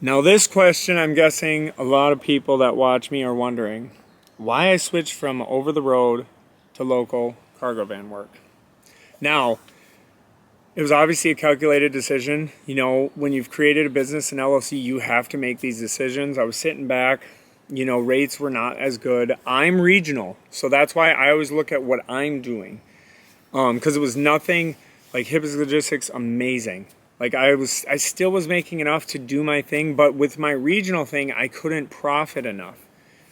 Now this question, I'm guessing a lot of people that watch me are wondering why I switched from over the road to local cargo van work. Now, it was obviously a calculated decision. You know, when you've created a business in LLC, you have to make these decisions. I was sitting back, you know, rates were not as good. I'm regional, so that's why I always look at what I'm doing. Because it was nothing like Hibbs Logistics, amazing. Like I still was making enough to do my thing, but with my regional thing, I couldn't profit enough.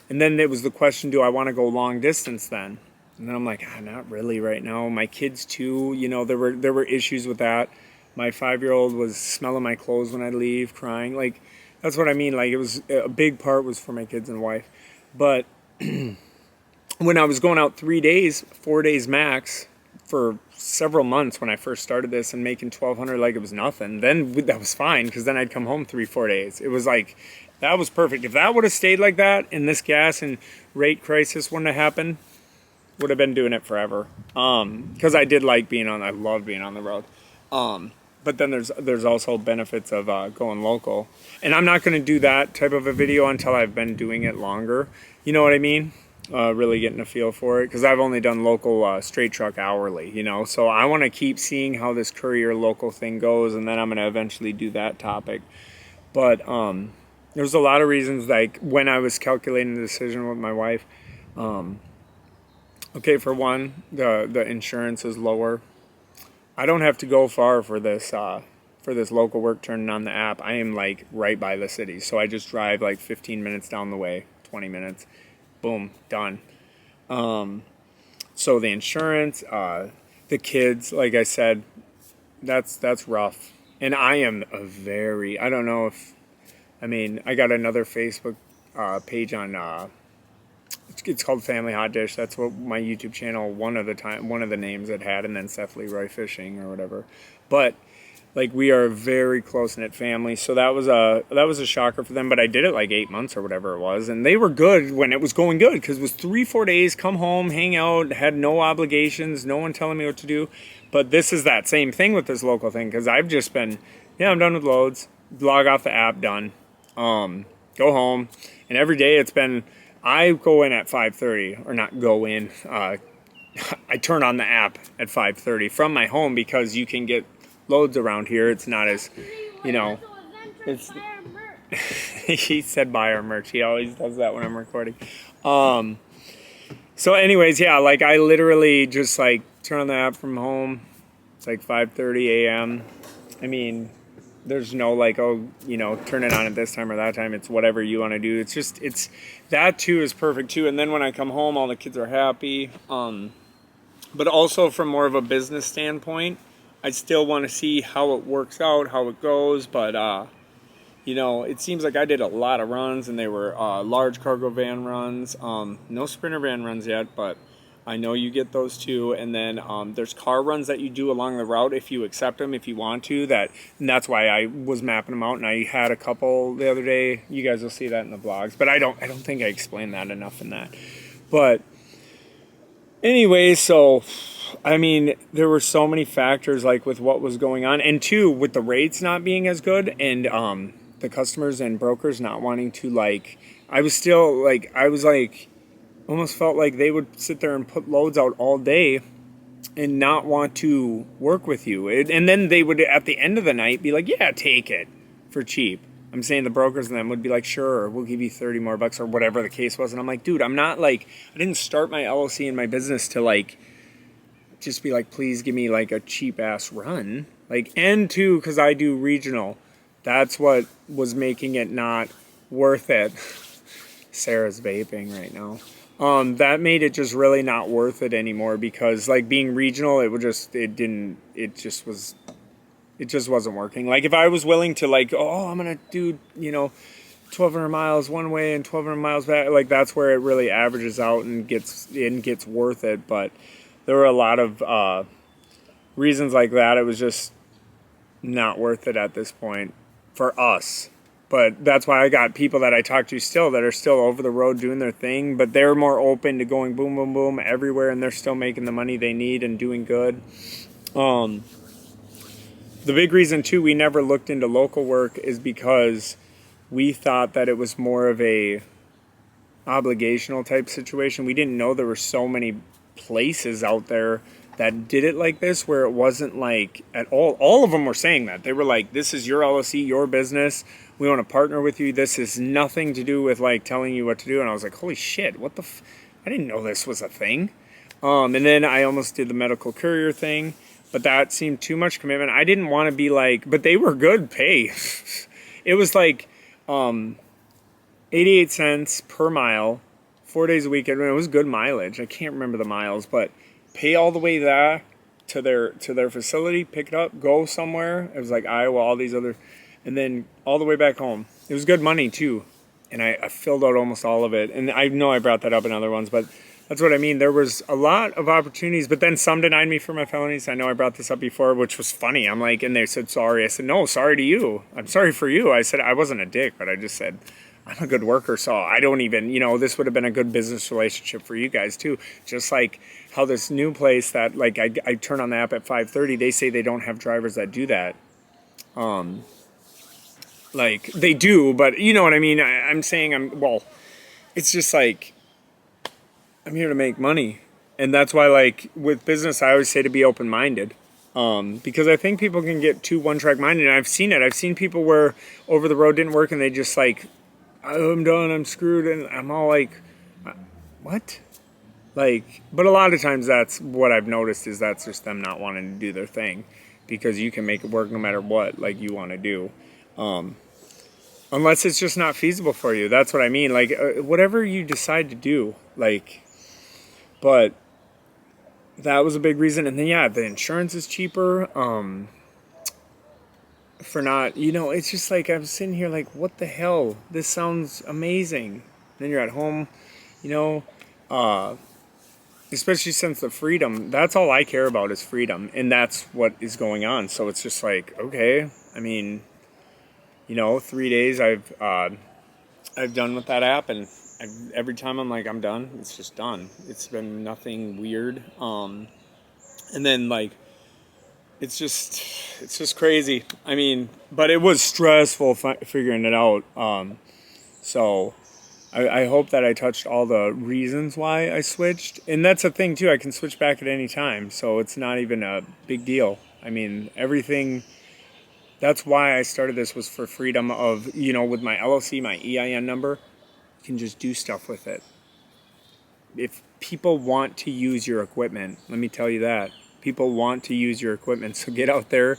And then it was the question, do I want to go long distance then? And then I'm like, not really right now. My kids too, you know, there were issues with that. My 5-year-old was smelling my clothes when I'd leave, crying. Like, that's what I mean. Like, it was a big part was for my kids and wife. But when I was going out 3 days, 4 days max for several months when I first started this and making $1,200 like it was nothing, then that was fine because then I'd come home 3-4 days. It was like, that was perfect. If that would have stayed like that and this gas and rate crisis wouldn't have happened, would have been doing it forever. Because I love being on the road. But then there's also benefits of going local. And I'm not going to do that type of a video until I've been doing it longer. You know what I mean? Really getting a feel for it. Because I've only done local straight truck hourly, you know. So I want to keep seeing how this courier local thing goes. And then I'm going to eventually do that topic. But there's a lot of reasons, like when I was calculating the decision with my wife. Okay, for one, the insurance is lower. I don't have to go far for this local work turning on the app. I am like right by the city, so I just drive like 15 minutes down the way, 20 minutes, boom, done. So the insurance, the kids, like I said, that's rough. And I am I don't know if, I got another Facebook page on. It's called Family Hot Dish. That's what my YouTube channel, one of the names it had, and then Seth Leroy Fishing or whatever. But like we are a very close knit family, so that was a shocker for them. But I did it like 8 months or whatever it was, and they were good when it was going good because it was 3-4 days, come home, hang out, had no obligations, no one telling me what to do. But this is that same thing with this local thing because I've just been, I'm done with loads, log off the app, done, go home, and every day it's been. I go in at 5:30, or not go in. I turn on the app at 5:30 from my home because you can get loads around here. It's not as, it's. He said buy our merch. He always does that when I'm recording. So, anyways, yeah, like I literally just like turn on the app from home. It's like 5:30 a.m. There's no like, turn it on at this time or that time. It's whatever you want to do. It's that too is perfect too. And then when I come home, all the kids are happy. But also from more of a business standpoint, I still want to see how it works out, how it goes. But, it seems like I did a lot of runs and they were large cargo van runs. No Sprinter van runs yet, but I know you get those too, and then there's car runs that you do along the route if you accept them, if you want to. And that's why I was mapping them out, and I had a couple the other day. You guys will see that in the vlogs, but I don't think I explained that enough in that. But anyway, so there were so many factors like with what was going on, and two, with the rates not being as good, and the customers and brokers not wanting to almost felt like they would sit there and put loads out all day and not want to work with you. And then they would, at the end of the night, be like, yeah, take it for cheap. I'm saying the brokers and them would be like, sure, we'll give you 30 more bucks or whatever the case was. And I'm like, dude, I'm not I didn't start my LLC in my business to just be like, please give me a cheap ass run. And two, because I do regional. That's what was making it not worth it. Sarah's vaping right now. That made it just really not worth it anymore because being regional, it just wasn't working. Like if I was willing to I'm going to do, 1,200 miles one way and 1,200 miles back, that's where it really averages out and gets worth it. But there were a lot of, reasons like that. It was just not worth it at this point for us. But that's why I got people that I talk to still that are still over the road doing their thing, but they're more open to going boom, boom, boom everywhere, and they're still making the money they need and doing good. The big reason, too, we never looked into local work is because we thought that it was more of a obligational type situation. We didn't know there were so many places out there that did it like this, where it wasn't like at all of them were saying that. They were like, this is your LLC, your business. We want to partner with you. This is nothing to do with like telling you what to do. And I was like, holy shit, what the I didn't know this was a thing. And then I almost did the medical courier thing, but that seemed too much commitment. I didn't want to be like, but they were good pay. It was like 88 cents per mile, 4 days a week. I mean, it was good mileage. I can't remember the miles, but pay all the way there to their facility, pick it up, go somewhere. It was like Iowa, all these other, and then all the way back home. It was good money too. And I filled out almost all of it. And I know I brought that up in other ones, but that's what I mean. There was a lot of opportunities, but then some denied me for my felonies. I know I brought this up before, which was funny. I'm like, and they said, sorry. I said, no, sorry to you. I'm sorry for you. I said, I wasn't a dick, but I just said, I'm a good worker, so I don't even, this would have been a good business relationship for you guys too. Just like how this new place that, like, I turn on the app at 5:30, they say they don't have drivers that do that. Like, they do, but you know what I mean? I'm saying it's just like, I'm here to make money. And that's why, like, with business, I always say to be open-minded. Because I think people can get too one-track minded, and I've seen it. I've seen people where over the road didn't work, and they just like, I'm done, I'm screwed, and I'm all like, what? Like, but a lot of times that's what I've noticed, is that's just them not wanting to do their thing, because you can make it work no matter what, like, you want to do. Unless it's just not feasible for you. That's what I mean. Like, whatever you decide to do, like, but that was a big reason. And then, yeah, the insurance is cheaper. For not, it's just like, I'm sitting here like, what the hell? This sounds amazing. Then you're at home, especially since the freedom, that's all I care about is freedom. And that's what is going on. So it's just like, okay, I mean, 3 days I've done with that app, and every time I'm like, I'm done, it's just done. It's been nothing weird. And then like, it's just crazy. I mean, but it was stressful figuring it out. So I hope that I touched all the reasons why I switched. And that's a thing too, I can switch back at any time. So it's not even a big deal. I mean, everything, that's why I started this, was for freedom of, with my LLC, my EIN number, you can just do stuff with it. If people want to use your equipment, let me tell you that. People want to use your equipment, so get out there.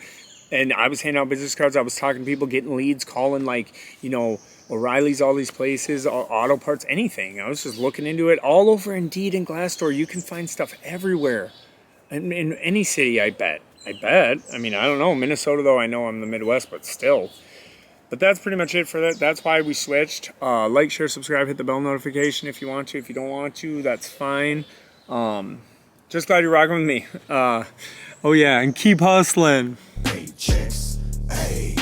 And I was handing out business cards. I was talking to people, getting leads, calling like, O'Reilly's, all these places, auto parts, anything. I was just looking into it all over Indeed and Glassdoor. You can find stuff everywhere. In any city, I bet. I mean, I don't know. Minnesota, though, I know I'm the Midwest, but still. But that's pretty much it for that. That's why we switched. Like, share, subscribe, hit the bell notification if you want to. If you don't want to, that's fine. Just glad you're rocking with me. Oh yeah, and keep hustling. Paychecks, hey.